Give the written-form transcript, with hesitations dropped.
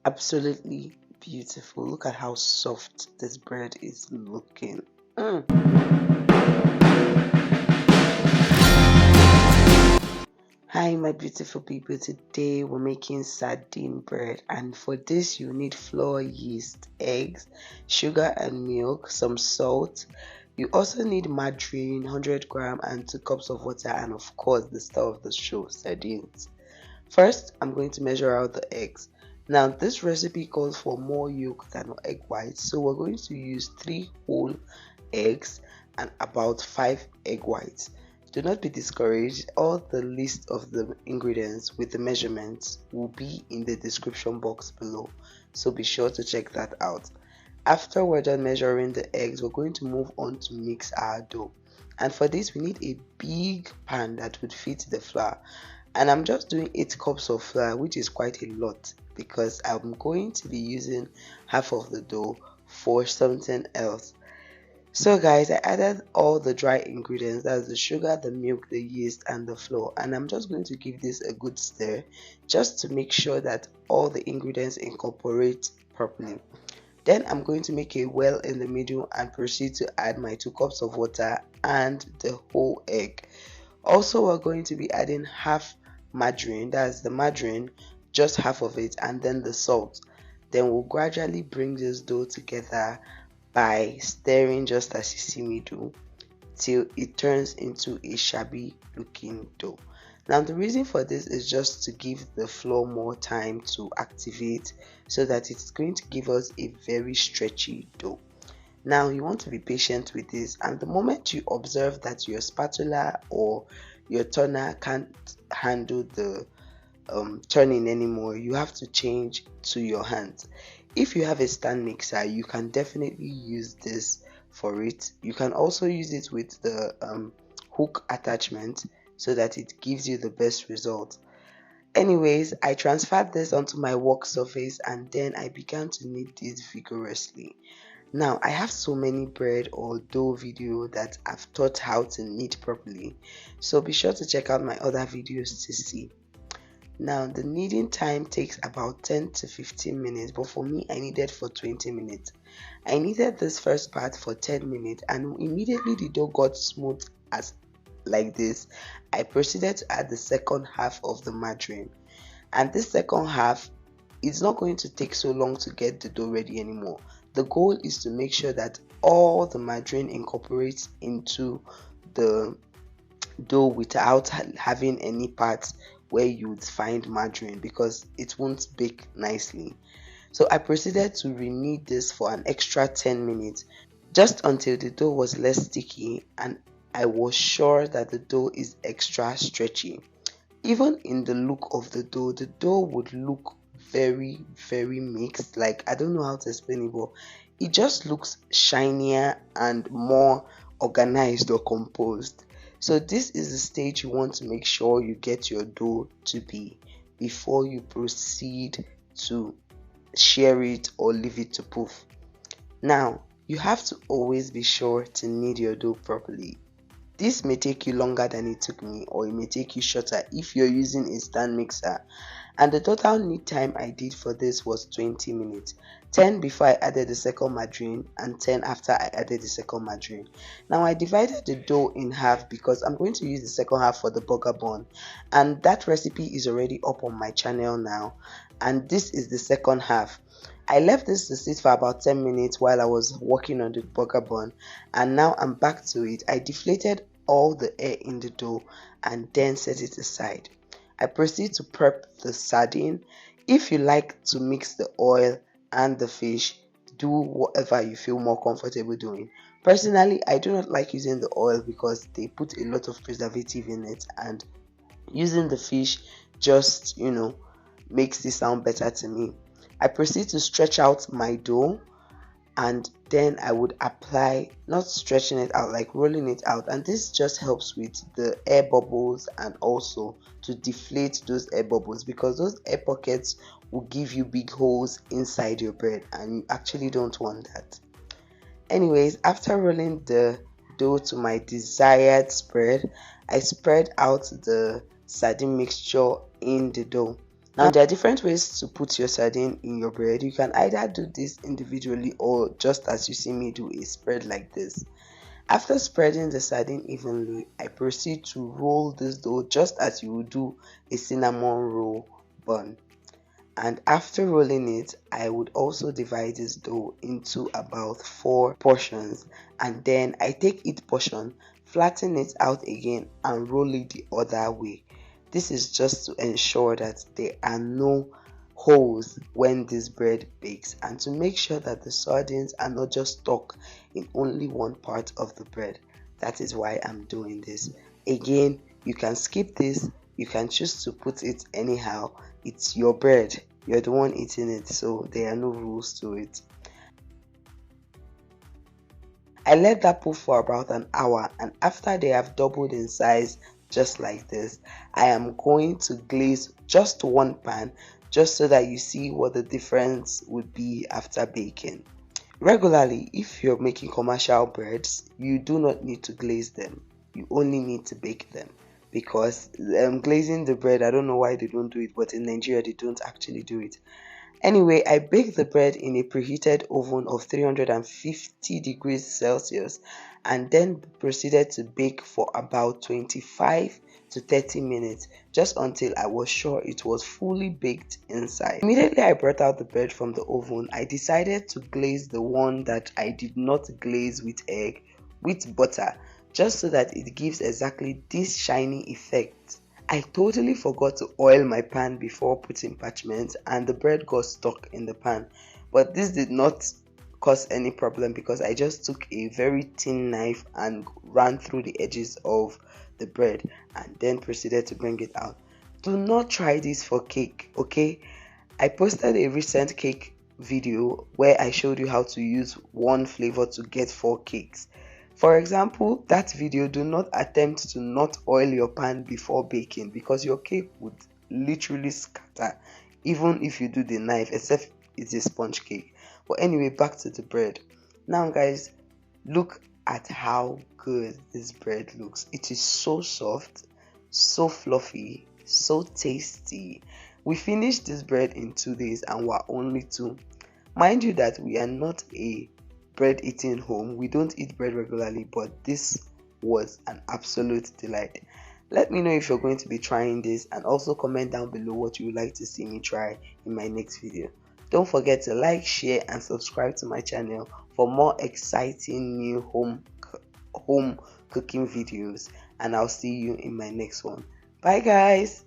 Absolutely beautiful. Look at how soft this bread is looking. Mm. Hi my beautiful people, today we're making sardine bread, and for this you need flour, yeast, eggs, sugar and milk, some salt. You also need margarine 100 grams and 2 cups of water, and of course the star of the show, sardines. First, I'm going to measure out the eggs. Now this recipe calls for more yolk than egg whites, so we're going to use 3 whole eggs and about 5 egg whites. Do not be discouraged, all the list of the ingredients with the measurements will be in the description box below, so be sure to check that out. After we're done measuring the eggs, we're going to move on to mix our dough, and for this we need a big pan that would fit the flour, and I'm just doing 8 cups of flour, which is quite a lot because I'm going to be using half of the dough for something else. So guys, I added all the dry ingredients, that's the sugar, the milk, the yeast and the flour, and I'm just going to give this a good stir just to make sure that all the ingredients incorporate properly. Then I'm going to make a well in the middle and proceed to add my 2 cups of water and the whole egg. Also, we're going to be adding half margarine, that's the margarine, just half of it, and then the salt. Then we'll gradually bring this dough together by stirring just as you see me do till it turns into a shabby looking dough. Now the reason for this is just to give the flour more time to activate so that it's going to give us a very stretchy dough. Now you want to be patient with this, and the moment you observe that your spatula or your turner can't handle the turning anymore, you have to change to your hands. If you have a stand mixer, you can definitely use this for it. You can also use it with the hook attachment so that it gives you the best result. Anyways, I transferred this onto my work surface and then I began to knead this vigorously. Now I have so many bread or dough video that I've taught how to knead properly, so be sure to check out my other videos to see. Now the kneading time takes about 10 to 15 minutes, but for me I needed for 20 minutes. I kneaded this first part for 10 minutes and immediately the dough got smooth as like this. I proceeded to add the second half of the margarine, and this second half, it's not going to take so long to get the dough ready anymore. The goal is to make sure that all the margarine incorporates into the dough without having any parts where you would find margarine, because it won't bake nicely. So I proceeded to re-knead this for an extra 10 minutes just until the dough was less sticky and I was sure that the dough is extra stretchy. Even in the look of the dough would look very mixed. Like, I don't know how to explain it, but it just looks shinier and more organized or composed. So this is the stage you want to make sure you get your dough to be before you proceed to share it or leave it to poof. Now you have to always be sure to knead your dough properly. This may take you longer than it took me, or it may take you shorter if you're using a stand mixer. And the total knead time I did for this was 20 minutes. 10 before I added the second margarine and 10 after I added the second margarine. Now I divided the dough in half because I'm going to use the second half for the burger bun, and that recipe is already up on my channel now, and this is the second half. I left this to sit for about 10 minutes while I was working on the burger bun, and now I'm back to it. I deflated all the air in the dough and then set it aside. I proceed to prep the sardine. If you like to mix the oil and the fish, do whatever you feel more comfortable doing. Personally, I do not like using the oil because they put a lot of preservative in it, and using the fish just, makes it sound better to me. I proceed to stretch out my dough, and then I would apply, not stretching it out, like rolling it out, and this just helps with the air bubbles and also to deflate those air bubbles, because those air pockets will give you big holes inside your bread and you actually don't want that. Anyways, after rolling the dough to my desired spread, I spread out the sardine mixture in the dough. Now there are different ways to put your sardine in your bread. You can either do this individually or just as you see me do, a spread like this. After spreading the sardine evenly, I proceed to roll this dough just as you would do a cinnamon roll bun. And after rolling it, I would also divide this dough into about 4 portions, and then I take each portion, flatten it out again and roll it the other way. This is just to ensure that there are no holes when this bread bakes, and to make sure that the sardines are not just stuck in only one part of the bread. That is why I'm doing this. Again, you can skip this, you can choose to put it anyhow. It's your bread, you're the one eating it, so there are no rules to it. I let that put for about an hour, and after they have doubled in size just like this, I am going to glaze just one pan, just so that you see what the difference would be after baking. Regularly, if you're making commercial breads, you do not need to glaze them, you only need to bake them. Because glazing the bread, I don't know why they don't do it, but in Nigeria they don't actually do it. Anyway, I baked the bread in a preheated oven of 350 degrees Celsius and then proceeded to bake for about 25 to 30 minutes, just until I was sure it was fully baked inside. Immediately I brought out the bread from the oven, I decided to glaze the one that I did not glaze with egg with butter, just so that it gives exactly this shiny effect. I totally forgot to oil my pan before putting parchment, and the bread got stuck in the pan, but this did not cause any problem because I just took a very thin knife and ran through the edges of the bread and then proceeded to bring it out. Do not try this for cake, okay? I posted a recent cake video where I showed you how to use one flavor to get 4 cakes. For example, that video, do not attempt to not oil your pan before baking because your cake would literally scatter even if you do the knife, except it's a sponge cake. But anyway, back to the bread. Now guys, look at how good this bread looks. It is so soft, so fluffy, so tasty. We finished this bread in 2 days and we're only 2. Mind you that we are not a bread eating home, we don't eat bread regularly, but this was an absolute delight. Let me know if you're going to be trying this, and also comment down below what you would like to see me try in my next video. Don't forget to like, share and subscribe to my channel for more exciting new home cooking videos, and I'll see you in my next one. Bye guys.